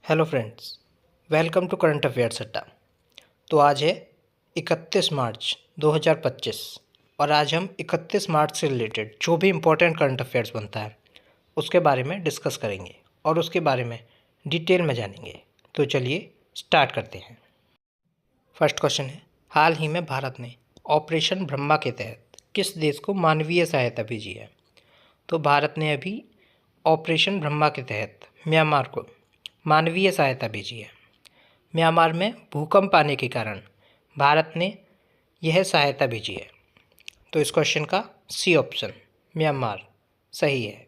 Hello friends, welcome to current affairs Adda. तो आज है 31 मार्च 2025 और आज हम 31 मार्च से रिलेटेड जो भी इम्पोर्टेंट करंट अफेयर्स बनता है उसके बारे में डिस्कस करेंगे और उसके बारे में डिटेल में जानेंगे। तो चलिए स्टार्ट करते हैं। फर्स्ट क्वेश्चन है, हाल ही में भारत ने ऑपरेशन ब्रह्मा के तहत किस देश को मानवीय सहायता भेजी है? तो भारत ने अभी ऑपरेशन ब्रह्मा के तहत म्यांमार को मानवीय सहायता भेजी है। म्यांमार में भूकंप आने के कारण भारत ने यह सहायता भेजी है। तो इस क्वेश्चन का सी ऑप्शन म्यांमार सही है।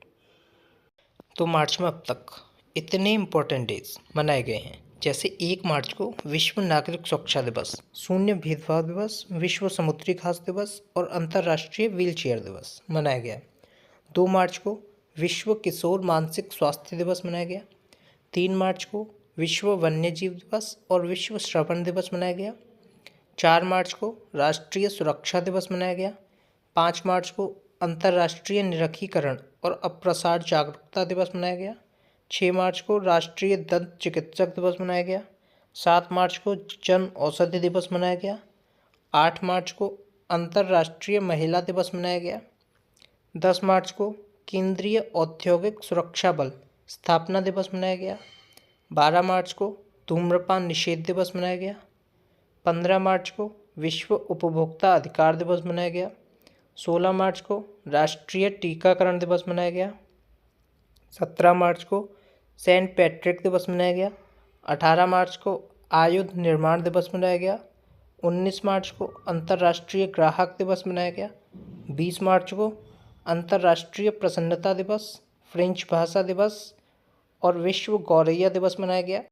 तो मार्च में अब तक इतने इम्पोर्टेंट डेज मनाए गए हैं, जैसे 1 मार्च को विश्व नागरिक सुरक्षा दिवस, शून्य भेदभाव दिवस, विश्व समुद्री घास दिवस और अंतर्राष्ट्रीय व्हीलचेयर दिवस मनाया गया। 2 मार्च को विश्व किशोर मानसिक स्वास्थ्य दिवस मनाया गया। 3 मार्च को विश्व वन्यजीव दिवस और विश्व श्रवण दिवस मनाया गया। 4 मार्च को राष्ट्रीय सुरक्षा दिवस मनाया गया। 5 मार्च को अंतर्राष्ट्रीय निरखीकरण और अप्रसार जागरूकता दिवस मनाया गया। 6 मार्च को राष्ट्रीय दंत चिकित्सक दिवस मनाया गया। 7 मार्च को जन औषधि दिवस मनाया गया। 8 मार्च को अंतर्राष्ट्रीय महिला दिवस मनाया गया। 10 मार्च को केंद्रीय औद्योगिक सुरक्षा बल स्थापना दिवस मनाया गया। 12 मार्च को धूम्रपान निषेध दिवस मनाया गया। 15 मार्च को विश्व उपभोक्ता अधिकार दिवस मनाया गया। 16 मार्च को राष्ट्रीय टीकाकरण दिवस मनाया गया। 17 मार्च को सेंट पैट्रिक दिवस मनाया गया। 18 मार्च को आयुध निर्माण दिवस मनाया गया। 19 मार्च को अंतर्राष्ट्रीय ग्राहक दिवस मनाया गया। 20 मार्च को अंतर्राष्ट्रीय प्रसन्नता दिवस, फ्रेंच भाषा दिवस और विश्व गौरैया दिवस मनाया गया।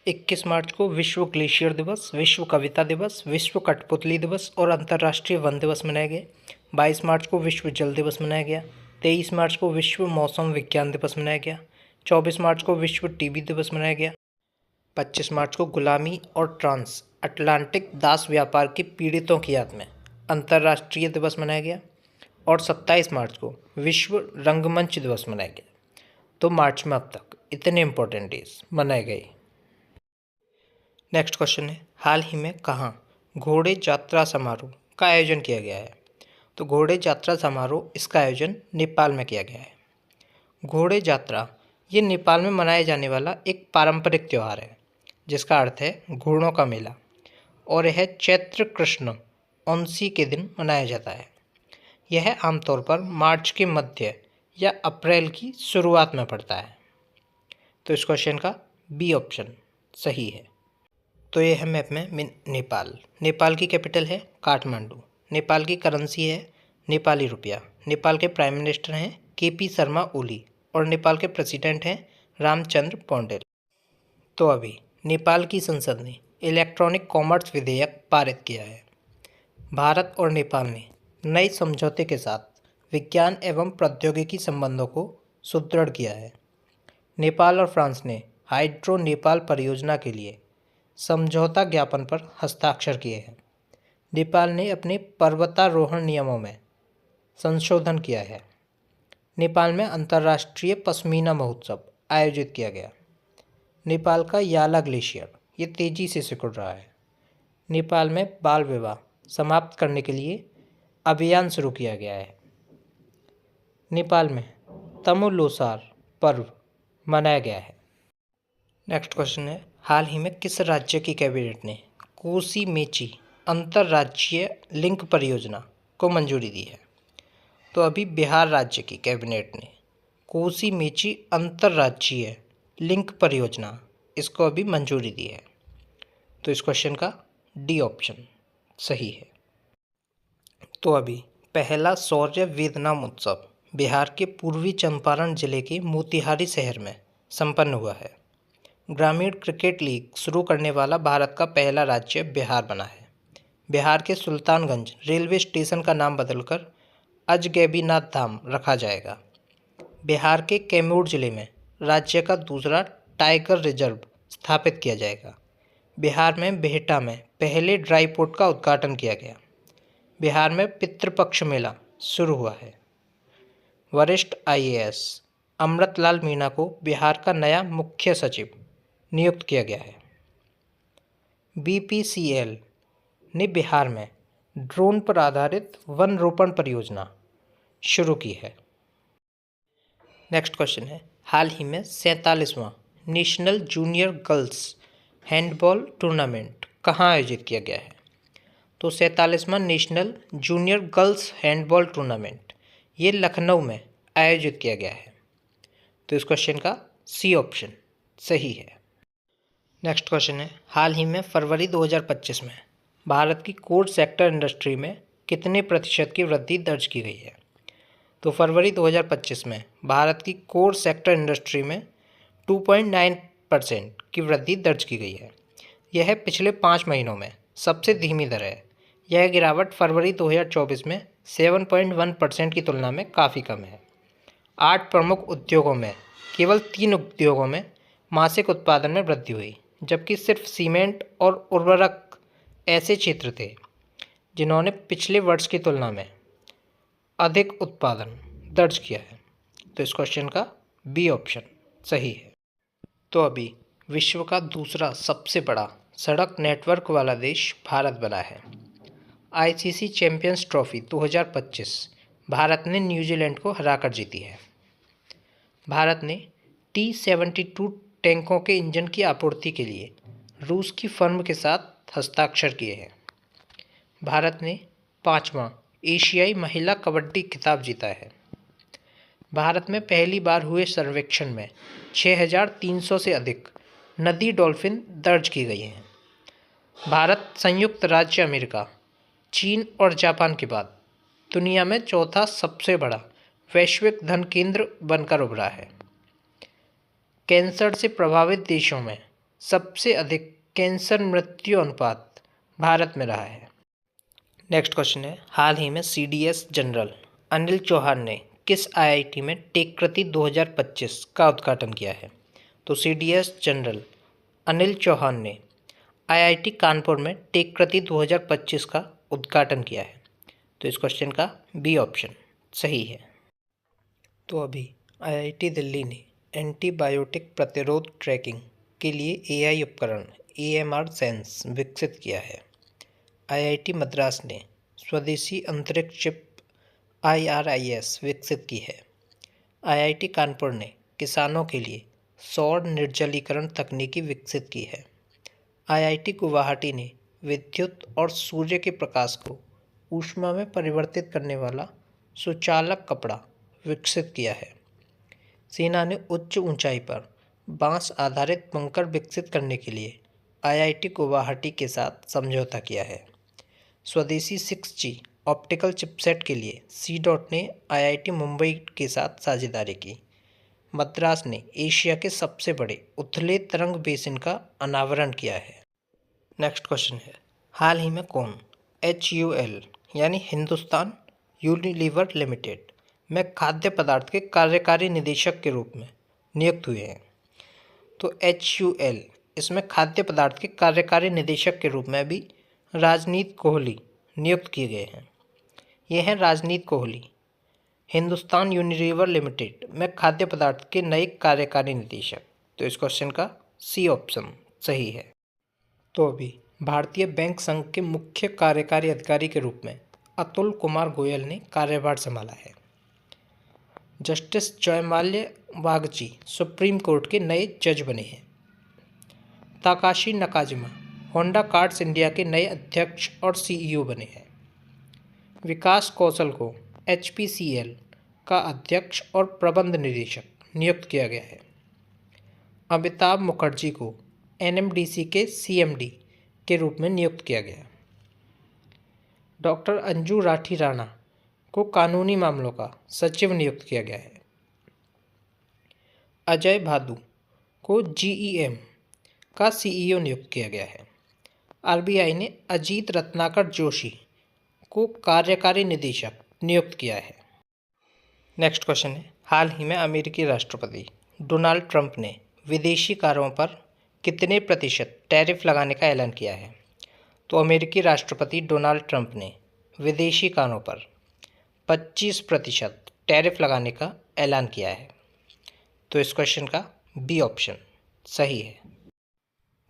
21 मार्च को विश्व ग्लेशियर दिवस, विश्व कविता दिवस, विश्व कठपुतली दिवस और अंतर्राष्ट्रीय वन दिवस मनाए गए। 22 मार्च को विश्व जल दिवस मनाया गया। 23 मार्च को विश्व मौसम विज्ञान दिवस मनाया गया। 24 मार्च को विश्व टीबी दिवस मनाया गया। 25 मार्च को गुलामी और ट्रांस अटलांटिक दास व्यापार के पीड़ितों की याद में अंतर्राष्ट्रीय दिवस मनाया गया। और 27 मार्च को विश्व रंगमंच दिवस मनाया गया। तो मार्च में अब तक इतने इम्पोर्टेंट डेज मनाए गए। नेक्स्ट क्वेश्चन है, हाल ही में कहाँ घोड़े यात्रा समारोह का आयोजन किया गया है? तो घोड़े यात्रा समारोह इसका आयोजन नेपाल में किया गया है। घोड़े यात्रा ये नेपाल में मनाया जाने वाला एक पारंपरिक त्यौहार है जिसका अर्थ है घोड़ों का मेला, और यह चैत्र कृष्ण औंसी के दिन मनाया जाता है। यह आमतौर पर मार्च के मध्य या अप्रैल की शुरुआत में पड़ता है। तो इस क्वेश्चन का बी ऑप्शन सही है। तो ये है मैप में नेपाल। नेपाल की कैपिटल है काठमांडू। नेपाल की करेंसी है नेपाली रुपया। नेपाल के प्राइम मिनिस्टर हैं केपी शर्मा ओली और नेपाल के प्रेसिडेंट हैं रामचंद्र पौडेल। तो अभी नेपाल की संसद ने इलेक्ट्रॉनिक कॉमर्स विधेयक पारित किया है। भारत और नेपाल ने नए समझौते के साथ विज्ञान एवं प्रौद्योगिकी संबंधों को सुदृढ़ किया है। नेपाल और फ्रांस ने हाइड्रो नेपाल परियोजना के लिए समझौता ज्ञापन पर हस्ताक्षर किए हैं। नेपाल ने अपने पर्वतारोहण नियमों में संशोधन किया है। नेपाल में अंतर्राष्ट्रीय पश्मीना महोत्सव आयोजित किया गया। नेपाल का याला ग्लेशियर ये तेजी से सिकुड़ रहा है। नेपाल में बाल विवाह समाप्त करने के लिए अभियान शुरू किया गया है। नेपाल में तमु लोसार पर्व मनाया गया है। नेक्स्ट क्वेश्चन है, हाल ही में किस राज्य की कैबिनेट ने कोसी मेची अंतर्राज्यीय लिंक परियोजना को मंजूरी दी है? तो अभी बिहार राज्य की कैबिनेट ने कोसी मेची अंतर्राज्यीय लिंक परियोजना इसको अभी मंजूरी दी है। तो इस क्वेश्चन का डी ऑप्शन सही है। तो अभी पहला शौर्य वियतनाम उत्सव बिहार के पूर्वी चंपारण जिले के मोतिहारी शहर में संपन्न हुआ है। ग्रामीण क्रिकेट लीग शुरू करने वाला भारत का पहला राज्य बिहार बना है। बिहार के सुल्तानगंज रेलवे स्टेशन का नाम बदलकर अजगैबीनाथ धाम रखा जाएगा। बिहार के कैमूर जिले में राज्य का दूसरा टाइगर रिजर्व स्थापित किया जाएगा। बिहार में बिहटा में पहले ड्राई पोर्ट का उद्घाटन किया गया। बिहार में पितृपक्ष मेला शुरू हुआ है। वरिष्ठ आईएएस अमृतलाल मीणा को बिहार का नया मुख्य सचिव नियुक्त किया गया है? BPCL ने बिहार में ड्रोन पर आधारित वन रोपण परियोजना शुरू की है। नेक्स्ट क्वेश्चन है, हाल ही में 47वां national junior girls handball tournament कहाँ आयोजित किया गया है? तो 47वां national junior girls handball tournament ये लखनऊ में आयोजित किया गया है। तो इस क्वेश्चन का सी ऑप्शन सही है। नेक्स्ट क्वेश्चन है, हाल ही में फरवरी 2025 में भारत की कोर सेक्टर इंडस्ट्री में कितने प्रतिशत की वृद्धि दर्ज की गई है? तो फरवरी 2025 में भारत की कोर सेक्टर इंडस्ट्री में 2.9% की वृद्धि दर्ज की गई है। यह पिछले 5 महीनों में सबसे धीमी दर है। यह गिरावट फरवरी 2024 में 7.1% की तुलना में काफ़ी कम है। 8 प्रमुख उद्योगों में केवल 3 उद्योगों में मासिक उत्पादन में वृद्धि हुई, जबकि सिर्फ सीमेंट और उर्वरक ऐसे क्षेत्र थे जिन्होंने पिछले वर्ष की तुलना में अधिक उत्पादन दर्ज किया है। तो इस क्वेश्चन का बी ऑप्शन सही है। तो अभी विश्व का दूसरा सबसे बड़ा सड़क नेटवर्क वाला देश भारत बना है। ICC चैंपियंस ट्रॉफी 2025 भारत ने न्यूजीलैंड को हराकर जीती है। भारत ने T-72 टैंकों के इंजन की आपूर्ति के लिए रूस की फर्म के साथ हस्ताक्षर किए हैं। भारत ने 5वां एशियाई महिला कबड्डी खिताब जीता है। भारत में पहली बार हुए सर्वेक्षण में 6,300 से अधिक नदी डॉल्फिन दर्ज की गई हैं। भारत संयुक्त राज्य अमेरिका, चीन और जापान के बाद दुनिया में चौथा सबसे बड़ा वैश्विक धन केंद्र बनकर उभरा है। कैंसर से प्रभावित देशों में सबसे अधिक कैंसर मृत्यु अनुपात भारत में रहा है। नेक्स्ट क्वेश्चन है, हाल ही में CDS जनरल अनिल चौहान ने किस IIT में टेककृति 2025 का उद्घाटन किया है? तो CDS जनरल अनिल चौहान ने IIT कानपुर में टेककृति 2025 का उद्घाटन किया है। तो इस क्वेश्चन का बी ऑप्शन सही है। तो अभी IIT दिल्ली ने एंटीबायोटिक प्रतिरोध ट्रैकिंग के लिए AI उपकरण AMR सेंस विकसित किया है। IIT मद्रास ने स्वदेशी अंतरिक्ष चिप IRIS विकसित की है। IIT कानपुर ने किसानों के लिए सौर निर्जलीकरण तकनीकी विकसित की है। IIT गुवाहाटी ने विद्युत और सूर्य के प्रकाश को ऊष्मा में परिवर्तित करने वाला सुचालक कपड़ा विकसित किया है। सेना ने उच्च ऊंचाई पर बांस आधारित बंकर विकसित करने के लिए IIT गुवाहाटी के साथ समझौता किया है। स्वदेशी 6G ऑप्टिकल चिपसेट के लिए C-DOT ने IIT मुंबई के साथ साझेदारी की। मद्रास ने एशिया के सबसे बड़े उथले तरंग बेसिन का अनावरण किया है। नेक्स्ट क्वेश्चन है, हाल ही में कौन HUL यानी हिंदुस्तान यूनिलीवर लिमिटेड में खाद्य पदार्थ के कार्यकारी निदेशक के रूप में नियुक्त हुए हैं? तो HUL इसमें खाद्य पदार्थ के कार्यकारी निदेशक के रूप में भी राजनीत कोहली नियुक्त किए गए हैं। ये हैं राजनीत कोहली, हिंदुस्तान यूनिलीवर लिमिटेड में खाद्य पदार्थ के नए कार्यकारी निदेशक। तो इस क्वेश्चन का सी ऑप्शन सही है। तो अभी भारतीय बैंक संघ के मुख्य कार्यकारी अधिकारी के रूप में अतुल कुमार गोयल ने कार्यभार संभाला है। Justice Joymalya Bagchi supreme court के नए जज बने हैं। Takashi Nakajima Honda cards India के नए अध्यक्ष और CEO बने हैं। विकास कौशल को HPCL का अध्यक्ष और प्रबंध निदेशक नियुक्त किया गया है। अमिताभ मुखर्जी को NMDC के CMD के रूप में नियुक्त किया गया। डॉक्टर अंजू राठी राणा को कानूनी मामलों का सचिव नियुक्त किया गया है। अजय भादु को GEM का CEO नियुक्त किया गया है। RBI ने अजीत रत्नाकर जोशी को कार्यकारी निदेशक नियुक्त किया है। नेक्स्ट क्वेश्चन है, हाल ही में अमेरिकी राष्ट्रपति डोनाल्ड ट्रंप ने विदेशी कारों पर कितने प्रतिशत टैरिफ लगाने का ऐलान किया है? तो अमेरिकी राष्ट्रपति डोनाल्ड ट्रंप ने विदेशी कारों पर 25% टैरिफ लगाने का ऐलान किया है। तो इस क्वेश्चन का बी ऑप्शन सही है।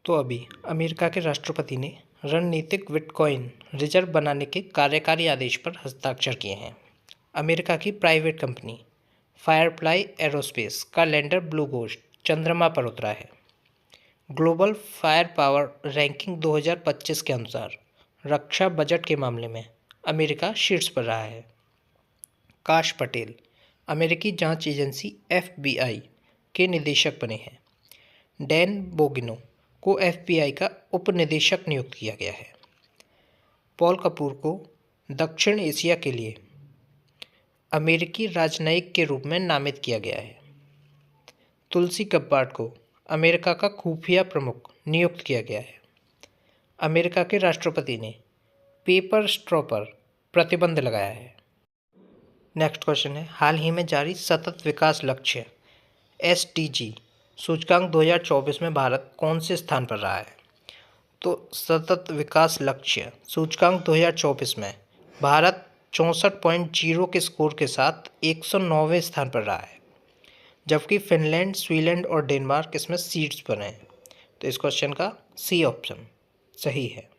तो अभी अमेरिका के राष्ट्रपति ने रणनीतिक बिटकॉइन रिजर्व बनाने के कार्यकारी आदेश पर हस्ताक्षर किए हैं। अमेरिका की प्राइवेट कंपनी फायरफ्लाई एरोस्पेस का लैंडर ब्लू घोस्ट चंद्रमा पर उतरा है। ग्लोबल फायर पावर रैंकिंग 2025 के अनुसार रक्षा बजट के मामले में अमेरिका शीर्ष पर रहा है। काश पटेल अमेरिकी जांच एजेंसी FBI के निदेशक बने हैं। डैन बोगिनो को FBI का उपनिदेशक नियुक्त किया गया है। पॉल कपूर को दक्षिण एशिया के लिए अमेरिकी राजनयिक के रूप में नामित किया गया है। तुलसी गब्बार्ड को अमेरिका का खुफिया प्रमुख नियुक्त किया गया है। अमेरिका के राष्ट्रपति ने पेपर स्ट्रॉ पर प्रतिबंध लगाया है। नेक्स्ट क्वेश्चन है, हाल ही में जारी सतत विकास लक्ष्य SDG सूचकांक 2024 में भारत कौन से स्थान पर रहा है? तो सतत विकास लक्ष्य सूचकांक 2024 में भारत 64.0 के स्कोर के साथ 109वें स्थान पर रहा है, जबकि फिनलैंड, स्वीडन और डेनमार्क इसमें सीट्स पर हैं। तो इस क्वेश्चन का C ऑप्शन सही है।